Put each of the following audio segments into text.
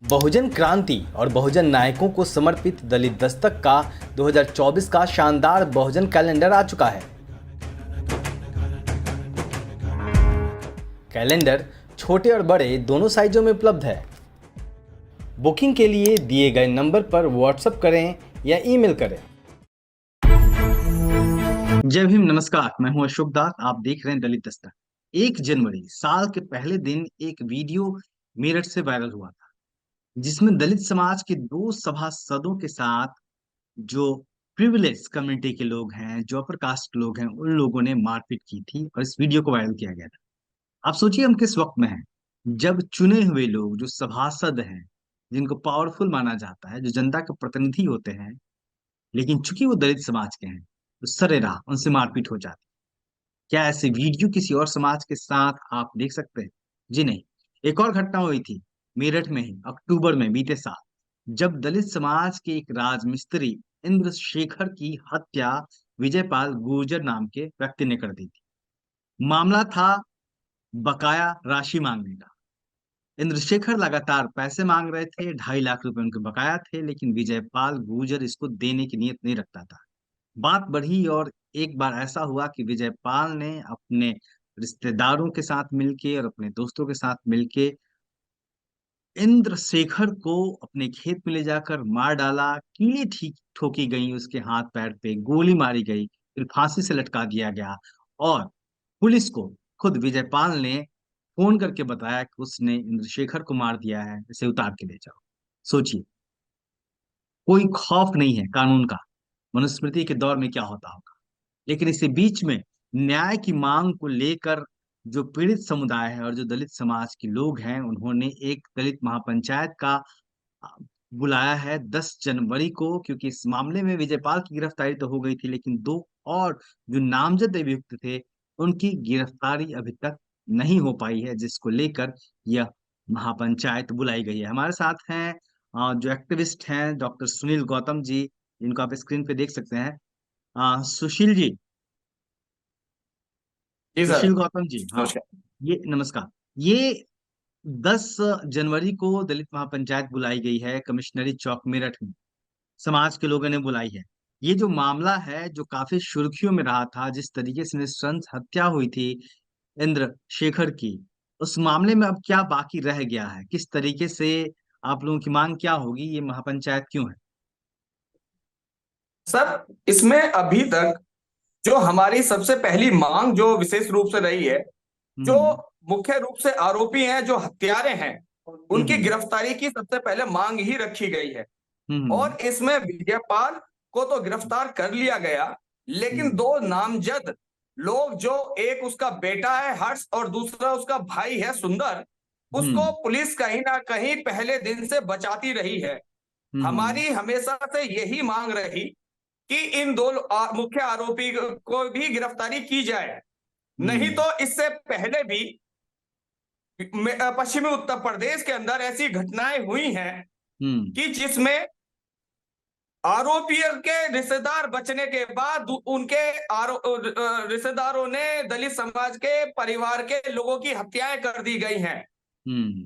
बहुजन क्रांति और बहुजन नायकों को समर्पित दलित दस्तक का 2024 का शानदार बहुजन कैलेंडर आ चुका है। कैलेंडर छोटे और बड़े दोनों साइजों में उपलब्ध है। बुकिंग के लिए दिए गए नंबर पर व्हाट्सएप करें या ईमेल करें। जय भीम, नमस्कार। मैं हूं अशोक दास। आप देख रहे हैं दलित दस्तक। 1 जनवरी साल के पहले दिन एक वीडियो मेरठ से वायरल हुआ था, जिसमें दलित समाज के 2 सभासदों के साथ जो प्रिविलेज कम्युनिटी के लोग हैं, जो अपर कास्ट लोग हैं, उन लोगों ने मारपीट की थी और इस वीडियो को वायरल किया गया था। आप सोचिए हम किस वक्त में हैं, जब चुने हुए लोग जो सभासद हैं, जिनको पावरफुल माना जाता है, जो जनता के प्रतिनिधि होते हैं, लेकिन चूंकि वो दलित समाज के हैं, तो सरेराह उनसे मारपीट हो जाती है। क्या ऐसे वीडियो किसी और समाज के साथ आप देख सकते हैं? जी नहीं। एक और घटना हुई थी मेरठ में ही अक्टूबर में बीते साल, जब दलित समाज के एक राजमिस्त्री इंद्रशेखर की हत्या विजयपाल गुर्जर नाम के व्यक्ति ने कर दी थी। मामला था बकाया राशि मांगने का। इंद्रशेखर लगातार पैसे मांग रहे थे, 2.5 लाख रुपए उनके बकाया थे, लेकिन विजयपाल गुर्जर इसको देने की नीयत नहीं रखता था। बात बढ़ी और एक बार ऐसा हुआ कि विजयपाल ने अपने रिश्तेदारों के साथ मिलके और अपने दोस्तों के साथ मिलके इंद्रशेखर को अपने खेत में ले जाकर मार डाला। कीली ठीक ठोकी गई उसके हाथ पैर पे, गोली मारी गई, फिर फांसी से लटका दिया गया। और पुलिस को खुद विजयपाल ने फोन करके बताया कि उसने इंद्रशेखर को मार दिया है, इसे उतार के ले जाओ। सोचिए, कोई खौफ नहीं है कानून का। मनुस्मृति के दौर में क्या होता होगा। लेकिन इसी बीच में न्याय की मांग को लेकर जो पीड़ित समुदाय है और जो दलित समाज के लोग हैं, उन्होंने एक दलित महापंचायत का आ, बुलाया है 10 जनवरी को, क्योंकि इस मामले में विजयपाल की गिरफ्तारी तो हो गई थी, लेकिन 2 और जो नामजद अभियुक्त थे, उनकी गिरफ्तारी अभी तक नहीं हो पाई है, जिसको लेकर यह महापंचायत बुलाई गई है। हमारे साथ हैं जो एक्टिविस्ट हैं, डॉक्टर सुनील गौतम जी, जिनको आप स्क्रीन पे देख सकते हैं। सुशील जी, जी सर। सुशील गौतम जी, हाँ। नमस्कार। ये नमस्कार। ये 10 जनवरी को दलित महापंचायत बुलाई गई है कमिश्नरी चौक मेरठ में। समाज के लोगों ने बुलाई है। ये जो मामला है, जो काफी सुर्खियों में रहा था, जिस तरीके से नृशंस हत्या हुई थी इंद्र शेखर की, उस मामले में अब क्या बाकी रह गया है? किस तरीके से आप लोगों की मांग क्या होगी? ये महापंचायत क्यों है? सर, इसमें अभी तक जो हमारी सबसे पहली मांग जो विशेष रूप से रही है, जो हम्म। मुख्य रूप से आरोपी हैं, जो हत्यारे हैं, उनकी हम्म। गिरफ्तारी की सबसे पहले मांग ही रखी गई है। हम्म। और इसमें विजयपाल को तो गिरफ्तार कर लिया गया, लेकिन हम्म। 2 नामजद लोग, जो एक उसका बेटा है हर्ष और दूसरा उसका भाई है सुंदर, उसको हम्म। पुलिस कहीं ना कहीं पहले दिन से बचाती रही है। हम्म। हमारी हमेशा से यही मांग रही कि इन 2 मुख्य आरोपी को भी गिरफ्तारी की जाए। नहीं हम्म। तो इससे पहले भी पश्चिमी उत्तर प्रदेश के अंदर ऐसी घटनाएं हुई हैं हम्म। कि जिसमें आरोपियों के रिश्तेदार बचने के बाद उनके रिश्तेदारों ने दलित समाज के परिवार के लोगों की हत्याएं कर दी गई हैं। हम्म।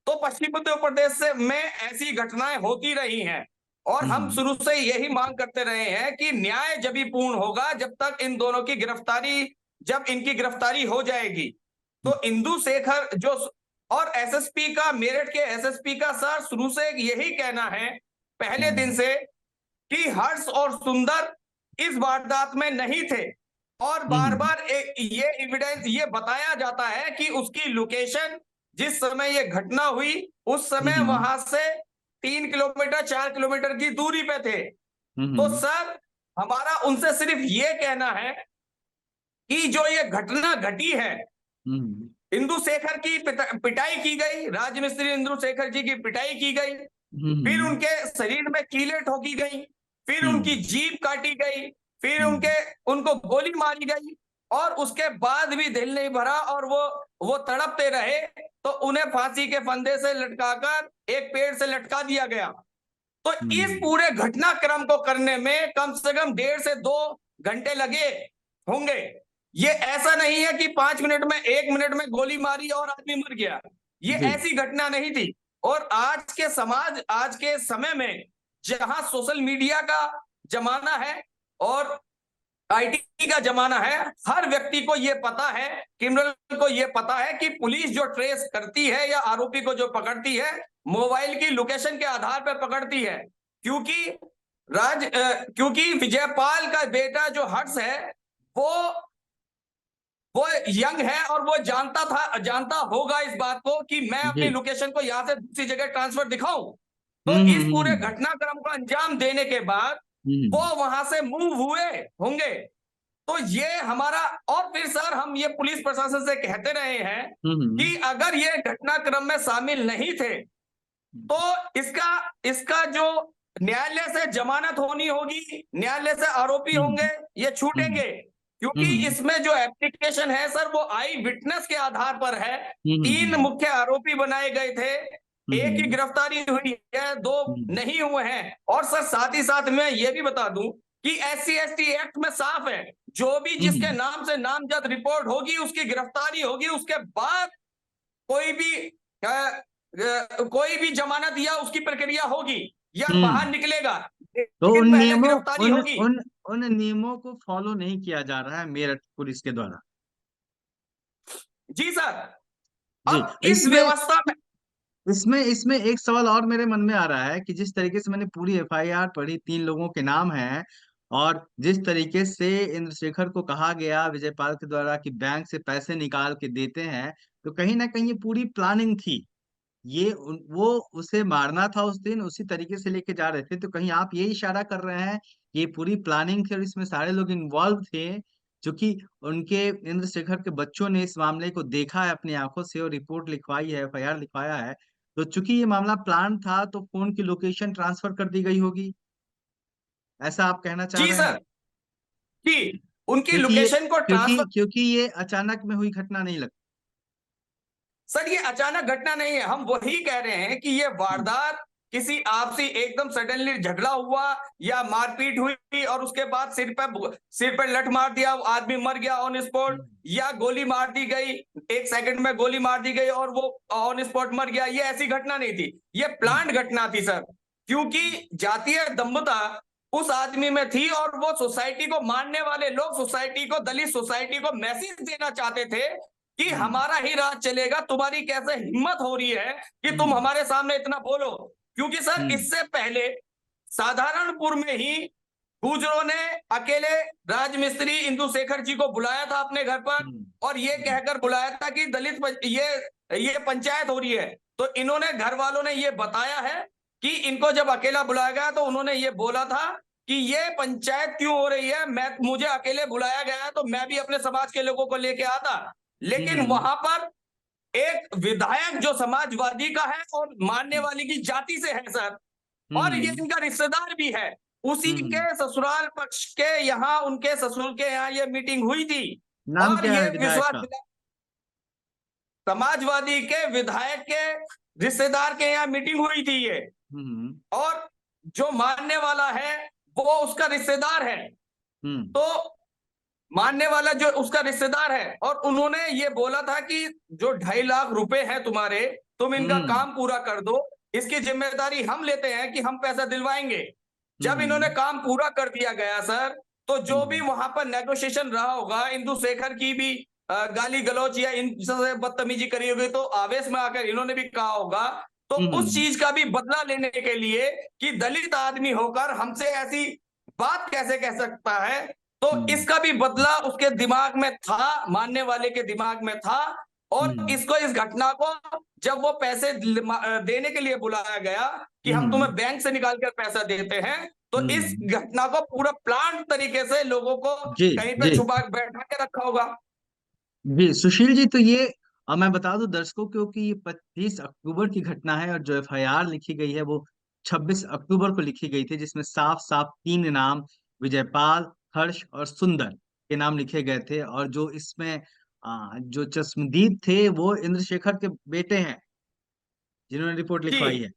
तो पश्चिम उत्तर प्रदेश से में ऐसी घटनाएं होती रही हैं। और हम हम्म। शुरू से यही मांग करते रहे हैं कि न्याय जब भी पूर्ण होगा, जब तक इन दोनों की गिरफ्तारी, जब इनकी गिरफ्तारी हो जाएगी, तो इंदु शेखर जो और एसएसपी का, मेरठ के एसएसपी का सर शुरू से यही कहना है पहले दिन से कि हर्ष और सुंदर इस वारदात में नहीं थे। और बार हम्म। बार ये एविडेंस ये बताया जाता है कि उसकी लोकेशन, जिस समय ये घटना हुई, उस समय हम्म। वहां से 3 किलोमीटर 4 किलोमीटर की दूरी पे थे। तो हम्म। सर, हमारा उनसे सिर्फ ये कहना है कि जो ये घटना घटी है, हम्म। इंदु शेखर की पिटाई की गई, राजमिस्त्री इंदु शेखर जी की पिटाई की गई, फिर हम्म। उनके शरीर में कीलें ठोकी गई, फिर उनकी हम्म। जीभ काटी गई, फिर हम्म। उनको गोली मारी गई, और उसके बाद भी दिल नहीं भरा और वो तड़पते रहे, तो उन्हें फांसी के फंदे से लटकाकर एक पेड़ से लटका दिया गया। तो इस हम्म। पूरे घटनाक्रम को करने में कम से कम 1.5 से 2 घंटे लगे होंगे। ये ऐसा नहीं है कि 5 मिनट में, 1 मिनट में गोली मारी और आदमी मर गया। ये जी। ऐसी घटना नहीं थी। और आज के समय में जहां सोशल मीडिया का जमाना है और आईटी का जमाना है, हर व्यक्ति को यह पता है, क्रिमिनल को यह पता है कि पुलिस जो ट्रेस करती है या आरोपी को जो पकड़ती है, मोबाइल की लोकेशन के आधार पर पकड़ती है। क्योंकि क्योंकि विजयपाल का बेटा जो हर्ष है, वो वो यंग है और वो जानता होगा इस बात को कि मैं अपनी जी। लोकेशन को यहां से दूसरी जगह ट्रांसफर दिखाऊं। तो हम्म इस हम्म पूरे हम्म घटनाक्रम को अंजाम देने के बाद वो हम्म वहां से मूव हुए होंगे। तो ये हमारा, और फिर सर हम ये पुलिस प्रशासन से कहते रहे हैं हम्म हम्म कि अगर ये घटनाक्रम में शामिल नहीं थे तो इसका इसका जो न्यायालय से जमानत होनी होगी, न्यायालय से आरोपी हम्म होंगे, ये हम्म छूटेंगे। क्योंकि हम्म इसमें जो एप्लीकेशन है सर, वो आई विटनेस के आधार पर है। तीन हम्म मुख्य आरोपी बनाए गए थे, एक ही हम्म गिरफ्तारी हुई है, दो हम्म नहीं हुए हैं। और सर साथ ही साथ मैं ये भी बता दूं कि SC/ST एक्ट में साफ है, जो भी जिसके हम्म नाम से नामजद रिपोर्ट होगी उसकी गिरफ्तारी होगी, उसके बाद कोई भी कोई भी जमानत या उसकी प्रक्रिया होगी या बाहर हम्म। निकलेगा, तो लेकिन उन पहले नियमों गिरफ्तारी उन होगी। उन उन नियमों को फॉलो नहीं किया जा रहा है मेरठ पुलिस के द्वारा। जी सर। जी। अब इस इसमें व्यवस्था में इसमें इसमें एक सवाल और मेरे मन में आ रहा है कि जिस तरीके से मैंने पूरी एफआईआर पढ़ी, 3 लोगों के नाम हैं, और जिस तरीके से इंद्रशेखर को कहा गया विजयपाल के द्वारा कि बैंक से पैसे निकाल के देते हैं, तो कहीं ना कहीं ये पूरी प्लानिंग थी। वो उसे मारना था उस दिन, उसी तरीके से लेके जा रहे थे। तो कहीं आप ये इशारा कर रहे हैं कि ये पूरी प्लानिंग थी और इसमें सारे लोग इन्वॉल्व थे, क्योंकि उनके इंद्रशेखर के बच्चों ने इस मामले को देखा है अपनी आंखों से और रिपोर्ट लिखवाई है, एफआईआर लिखवाया है। तो चूंकि ये मामला प्लान था तो फोन की लोकेशन ट्रांसफर कर दी गई होगी, ऐसा आप कहना चाह जी रहे हैं? सर, कि उनकी क्योंकि ये लोकेशन को क्योंकि ट्रांसफर। क्योंकि ये अचानक में हुई घटना नहीं लगती। सर ये अचानक घटना नहीं है, हम वही कह रहे हैं कि ये वारदात किसी आपसी एकदम सडनली झगड़ा हुआ या मारपीट हुई और उसके बाद सिर पे लठ मार दिया, आदमी मर गया ऑन स्पॉट, हम्म या गोली मार दी गई, 1 सेकंड में गोली मार दी गई और वो ऑन स्पॉट मर गया, ये ऐसी घटना नहीं थी। ये हम्म प्लांट घटना थी सर। क्योंकि जातीय दंभता उस आदमी में थी और वो सोसाइटी को, मानने वाले लोग सोसाइटी को, दलित सोसाइटी को मैसेज देना चाहते थे कि हम्म हमारा ही राज चलेगा, तुम्हारी कैसे हिम्मत हो रही है कि तुम हम्म हमारे सामने इतना बोलो। क्योंकि सर हम्म इससे पहले साधारणपुर में ही गुजरों ने अकेले राजमिस्त्री इंदु शेखर जी को बुलाया था अपने घर पर, हम्म और ये हम्म कहकर बुलाया था कि ये पंचायत हो रही है। तो इन्होंने, घर वालों ने ये बताया है कि इनको जब अकेला बुलाया गया तो उन्होंने ये बोला था कि ये पंचायत क्यों हो रही है, मुझे अकेले बुलाया गया है तो मैं भी अपने समाज के लोगों को लेके आता। लेकिन हम्म वहां पर एक विधायक जो समाजवादी का है और मानने वाले की जाति से है सर, और ये हम्म इनका रिश्तेदार भी है, उसी के हम्म। ससुराल पक्ष के यहाँ, उनके ससुर के यहाँ ये मीटिंग हुई थी। नाम और क्या ये है विधायक विश्वास का? दिला, समाजवादी के विधायक के रिश्तेदार के यहाँ मीटिंग हुई थी ये, हम्म और जो मानने वाला है वो उसका रिश्तेदार है। हम्म तो मानने वाला जो उसका रिश्तेदार है, और उन्होंने ये बोला था कि जो 2.5 लाख रुपए हैं तुम्हारे, तुम इनका हम्म काम पूरा कर दो, इसकी जिम्मेदारी हम लेते हैं कि हम पैसा दिलवाएंगे। जब इन्होंने हम्म काम पूरा कर दिया गया सर, तो जो भी हम्म वहां पर नेगोशिएशन रहा होगा, इंदु शेखर की भी गाली गलौच या इनसे बदतमीजी करी होगी, तो आवेश में आकर इन्होंने भी कहा होगा। तो उस हम्म चीज का भी बदला लेने के लिए कि दलित आदमी होकर हमसे ऐसी बात कैसे कह सकता है, तो हम्म इसका भी बदला उसके दिमाग में था, मानने वाले के दिमाग में था। और हम्म इसको, इस घटना को, जब वो पैसे देने के लिए बुलाया गया कि हम हम्म तुम्हें बैंक से निकाल कर पैसा देते हैं, तो इस हम्म। घटना को पूरा प्लान तरीके से लोगों को जी कहीं पे जी छुपा बैठा के रखा होगा। जी सुशील जी, तो ये मैं बता दूं दर्शकों को कि ये 25 अक्टूबर की घटना है और जो एफआईआर लिखी गई है वो 26 अक्टूबर को लिखी गई थी, जिसमें साफ साफ 3 नाम, विजयपाल, हर्ष और सुंदर के नाम लिखे गए थे। और जो इसमें जो चश्मदीद थे वो इंद्रशेखर के बेटे हैं जिन्होंने रिपोर्ट लिखवाई जी है।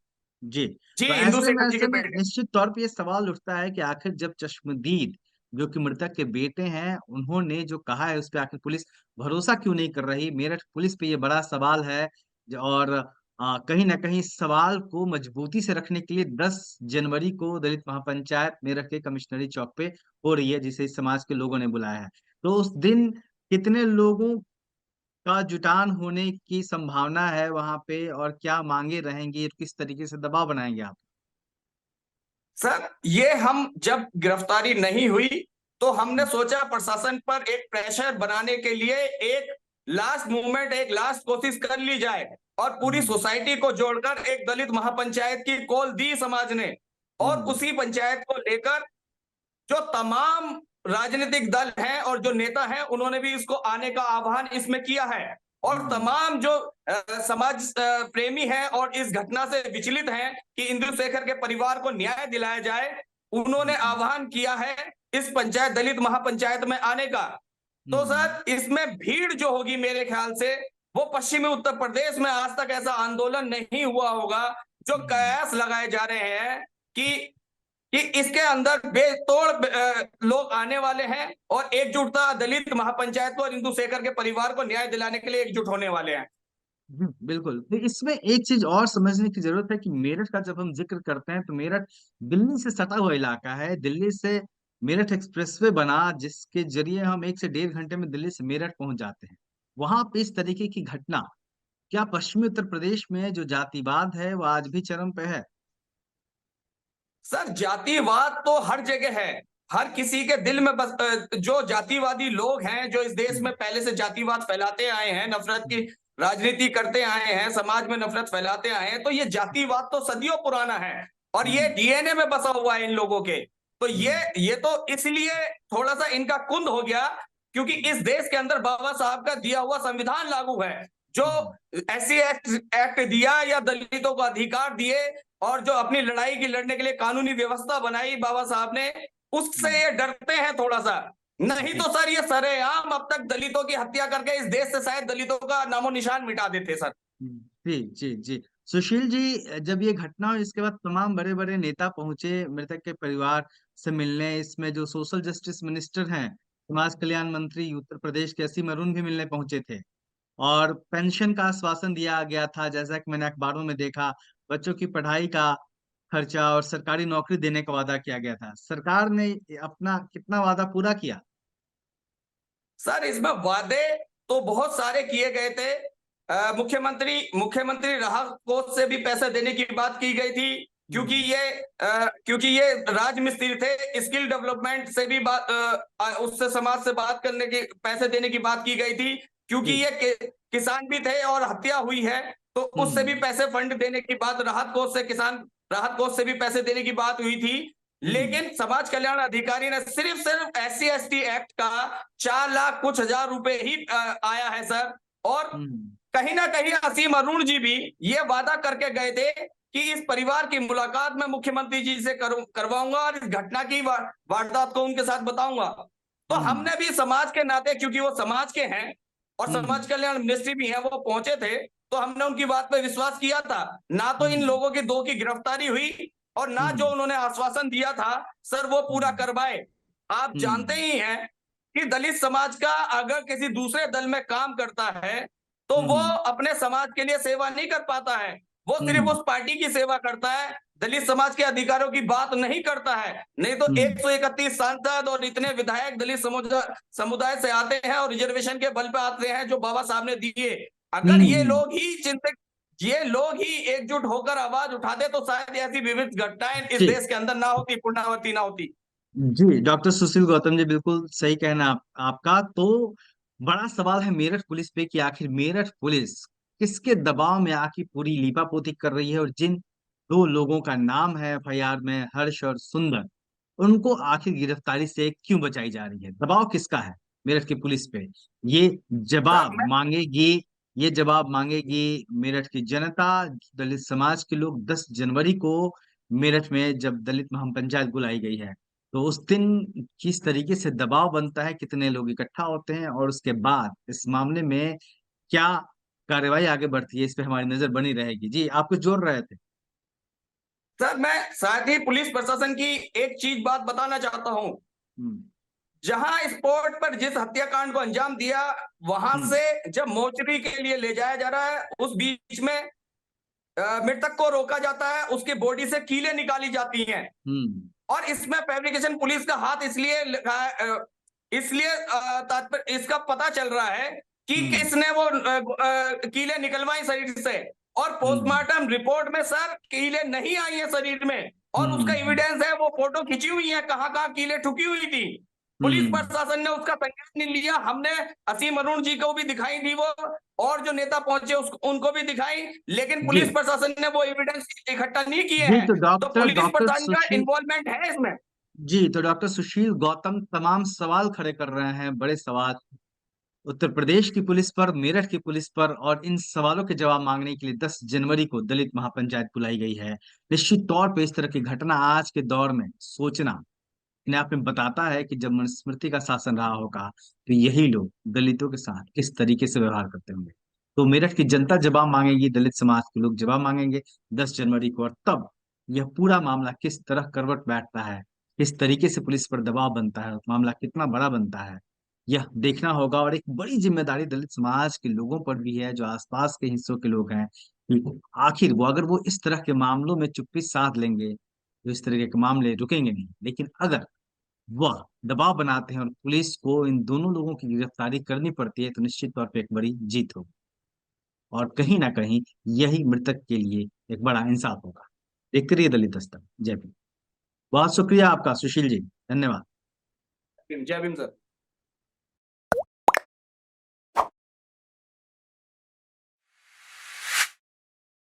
जी। जी, तो इंदु ऐसे में शेखर जी के ऐसे में बेटे। निश्चित तौर पे ये सवाल उठता है कि आखिर जब चश्मदीद जो कि मृतक के बेटे हैं उन्होंने जो कहा है उस पर आखिर पुलिस भरोसा क्यों नहीं कर रही? मेरठ पुलिस पे ये बड़ा सवाल है। और कहीं ना कहीं सवाल को मजबूती से रखने के लिए 10 जनवरी को दलित महापंचायत मेरठ के कमिश्नरी चौक पे हो रही है, जिसे इस समाज के लोगों ने बुलाया है। तो उस दिन कितने लोगों का जुटान होने की संभावना है वहां पे, और क्या मांगे रहेंगी, किस तरीके से दबाव बनाएंगे आप? सर, ये हम जब गिरफ्तारी नहीं हुई तो हमने हम्म, सोचा प्रशासन पर एक प्रेशर बनाने के लिए एक लास्ट मूवमेंट, एक लास्ट कोशिश कर ली जाए, और पूरी हम्म, सोसाइटी को जोड़कर एक दलित महापंचायत की कॉल दी समाज ने। और हम्म, उसी पंचायत को लेकर जो तमाम राजनीतिक दल हैं और जो नेता हैं, उन्होंने भी इसको आने का आह्वान इसमें किया है। और हम्म, तमाम जो समाज प्रेमी हैं और इस घटना से विचलित हैं कि इंदु शेखर के परिवार को न्याय दिलाया जाए, उन्होंने हम्म, आह्वान किया है इस पंचायत, दलित महापंचायत में आने का। तो हम्म, सर, इसमें भीड़ जो होगी मेरे ख्याल से, वो पश्चिमी उत्तर प्रदेश में आज तक ऐसा आंदोलन नहीं हुआ होगा। जो हम्म, कयास लगाए जा रहे हैं कि इसके अंदर बेतोड़ लोग आने वाले हैं और एकजुटता दलित महापंचायत को और इंदु शेखर के परिवार को न्याय दिलाने के लिए एकजुट होने वाले हैं। बिल्कुल। तो इसमें एक चीज और समझने की जरूरत है कि मेरठ का जब हम जिक्र करते हैं तो मेरठ दिल्ली से सटा हुआ इलाका है। दिल्ली से मेरठ एक्सप्रेसवे बना, जिसके जरिए हम 1 से 1.5 घंटे में दिल्ली से मेरठ पहुंच जाते हैं। वहां पे इस तरीके की घटना, क्या पश्चिमी उत्तर प्रदेश में जो जातिवाद है वो आज भी चरम पे है? सर, जातिवाद तो हर जगह है। हर किसी के दिल में बस जो जातिवादी लोग हैं, जो इस देश में हम्म, पहले से जातिवाद फैलाते आए हैं, नफरत की हम्म, राजनीति करते आए हैं, समाज में नफरत फैलाते आए हैं, तो ये जातिवाद तो सदियों पुराना है और ये हम्म, डीएनए में बसा हुआ है इन लोगों के। तो ये हम्म, ये तो इसलिए थोड़ा सा इनका कुंद हो गया, क्योंकि इस देश के अंदर बाबा साहब का दिया हुआ संविधान लागू है, जो हम्म, एससी एक्ट दिया या दलितों को अधिकार दिए, और जो अपनी लड़ाई की लड़ने के लिए कानूनी व्यवस्था बनाई बाबा साहब ने, उससे हम्म, ये डरते हैं थोड़ा सा। नहीं जी, तो सर, ये सरेआम अब तक दलितों की हत्या करके इस देश से शायद दलितों का नामो निशान मिटा देते सर। जी, जी, जी। सुशील जी, जब ये घटना हुई इसके बाद तमाम बड़े बड़े नेता पहुंचे मृतक के परिवार से मिलने। इसमें जो सोशल जस्टिस मिनिस्टर हैं, समाज कल्याण मंत्री उत्तर प्रदेश के असीम अरुण भी मिलने पहुंचे थे। और पेंशन का आश्वासन दिया गया था, जैसा कि मैंने अखबारों में देखा। बच्चों की पढ़ाई का खर्चा और सरकारी नौकरी देने का वादा किया गया था। सरकार ने अपना कितना वादा पूरा किया? सर, इसमें वादे तो बहुत सारे किए गए थे। मुख्यमंत्री मुख्यमंत्री राहत कोष से भी पैसे देने की बात की गई थी, क्योंकि हम्म, ये राजमिस्त्री थे। स्किल डेवलपमेंट से भी उससे समाज से बात करने की, पैसे देने की बात की गई थी, क्योंकि जी, ये किसान भी थे और हत्या हुई है, तो उससे भी हम्म, पैसे फंड देने की बात, राहत कोष से, किसान राहत कोष से भी पैसे देने की बात हुई थी। हम्म, लेकिन समाज कल्याण अधिकारी ने सिर्फ सिर्फ एससी एसटी एक्ट का 4 लाख कुछ हजार रुपए ही आया है सर। और हम्म, कहीं ना कहीं असीम अरुण जी भी ये वादा करके गए थे कि इस परिवार की मुलाकात मैं मुख्यमंत्री जी से करवाऊंगा और इस घटना की वारदात को उनके साथ बताऊंगा। तो हम्म, हमने भी समाज के नाते, क्योंकि वो समाज के हैं और समाज हम्म, कल्याण मिनिस्ट्री भी है, वो पहुंचे थे, तो हमने उनकी बात पे विश्वास किया था। ना तो इन हम्म, लोगों की दो की गिरफ्तारी हुई और ना जो हम्म, उन्होंने आश्वासन दिया था सर वो पूरा हम्म, करवाए। आप जानते हम्म, ही हैं कि दलित समाज का अगर किसी दूसरे दल में काम करता है तो वो हम्म, अपने समाज के लिए सेवा नहीं कर पाता है, वो सिर्फ हम्म, उस पार्टी की सेवा करता है, दलित समाज के अधिकारों की बात नहीं करता है। नहीं तो हम्म, 131 सांसद और इतने विधायक दलित समुदाय से आते हैं और रिजर्वेशन के बल पे आते हैं जो बाबा साहब ने दिए। अगर ये हम्म, लोग ही चिंतित, ये लोग ही एकजुट होकर आवाज उठाते तो शायद ऐसी विविध घटनाएं इस जी, देश के अंदर ना होती, पुनरावृत्ति ना होती। जी, डॉक्टर सुशील गौतम जी, बिल्कुल सही कहना आपका। तो बड़ा सवाल है मेरठ पुलिस पे कि आखिर मेरठ पुलिस किसके दबाव में आके पूरी लीपापोती कर रही है, और जिन 2 लोगों का नाम है एफआईआर में, हर्ष और सुंदर, उनको आखिर गिरफ्तारी से क्यों बचाई जा रही है? दबाव किसका है मेरठ की पुलिस पे? ये सर जवाब मैं मांगेगी, ये जवाब मांगेगी मेरठ की जनता। दलित समाज के लोग 10 जनवरी को मेरठ में जब दलित महापंचायत बुलाई गई है, तो उस दिन किस तरीके से दबाव बनता है, कितने लोग इकट्ठा होते हैं, और उसके बाद इस मामले में क्या कार्रवाई आगे बढ़ती है, इस पे हमारी नजर बनी रहेगी। जी, आप कुछ जोड़ रहे थे? सर मैं साथ ही पुलिस प्रशासन की एक चीज बात बताना चाहता हूं। हम्म, जहां स्पॉट पर जिस हत्याकांड को अंजाम दिया, वहां हम्म, से जब मोर्चरी के लिए ले जाया जा रहा है, उस बीच में मृतक को रोका जाता है, उसकी बॉडी से कीलें निकाली जाती हैं। हम्म। और इसमें फैब्रिकेशन पुलिस का हाथ इसलिए इसलिए तात्पर्य इसका पता चल रहा है कि हम्म। किसने वो कीलें निकलवाई शरीर से। और हम्म। पोस्टमार्टम रिपोर्ट में सर कीलें नहीं आई है शरीर में, और उसका हम्म। एविडेंस है, वो फोटो खिंची हुई है, कहाँ कहाँ कीलें ठुकी हुई थी। पुलिस हम्म। प्रशासन ने उसका संज्ञान नहीं लिया। हमने असीम अरुण जी को भी दिखाई थी वो, और जो नेता पहुंचे उनको भी दिखाई, लेकिन जी। पुलिस प्रशासन ने वो एविडेंस इकट्ठा नहीं किए जी, हैं। तो तो डॉक्टर पुलिस डॉक्टर प्रशासन का सुशील इन्वॉल्वमेंट है इसमें। जी, तो डॉक्टर सुशील गौतम तमाम सवाल खड़े कर रहे हैं, बड़े सवाल उत्तर प्रदेश की पुलिस पर, मेरठ की पुलिस पर, और इन सवालों के जवाब मांगने के लिए 10 जनवरी को दलित महापंचायत बुलाई गई है। निश्चित तौर पे इस तरह की घटना आज के दौर में सोचना इन्हें आप में बताता है कि जब मनुस्मृति का शासन रहा होगा तो यही लोग दलितों के साथ किस तरीके से व्यवहार करते होंगे। तो मेरठ की जनता जवाब मांगेगी, दलित समाज के लोग जवाब मांगेंगे 10 जनवरी को, और तब यह पूरा मामला किस तरह करवट बैठता है, किस तरीके से पुलिस पर दबाव बनता है, मामला कितना बड़ा बनता है, यह देखना होगा। और एक बड़ी जिम्मेदारी दलित समाज के लोगों पर भी है, जो आसपास के हिस्सों के लोग हैं, कि आखिर वो अगर वो इस तरह के मामलों में चुप्पी साध लेंगे तो इस तरह के मामले रुकेंगे नहीं, लेकिन अगर वह दबाव बनाते हैं और पुलिस को इन दोनों लोगों की गिरफ्तारी करनी पड़ती है तो निश्चित तौर पे एक बड़ी जीत होगी, और कहीं ना कहीं यही मृतक के लिए एक बड़ा इंसाफ होगा। देखते रहिए दलित दस्तक। जय भीम। बहुत शुक्रिया आपका सुशील जी, धन्यवाद। जय भीम सर।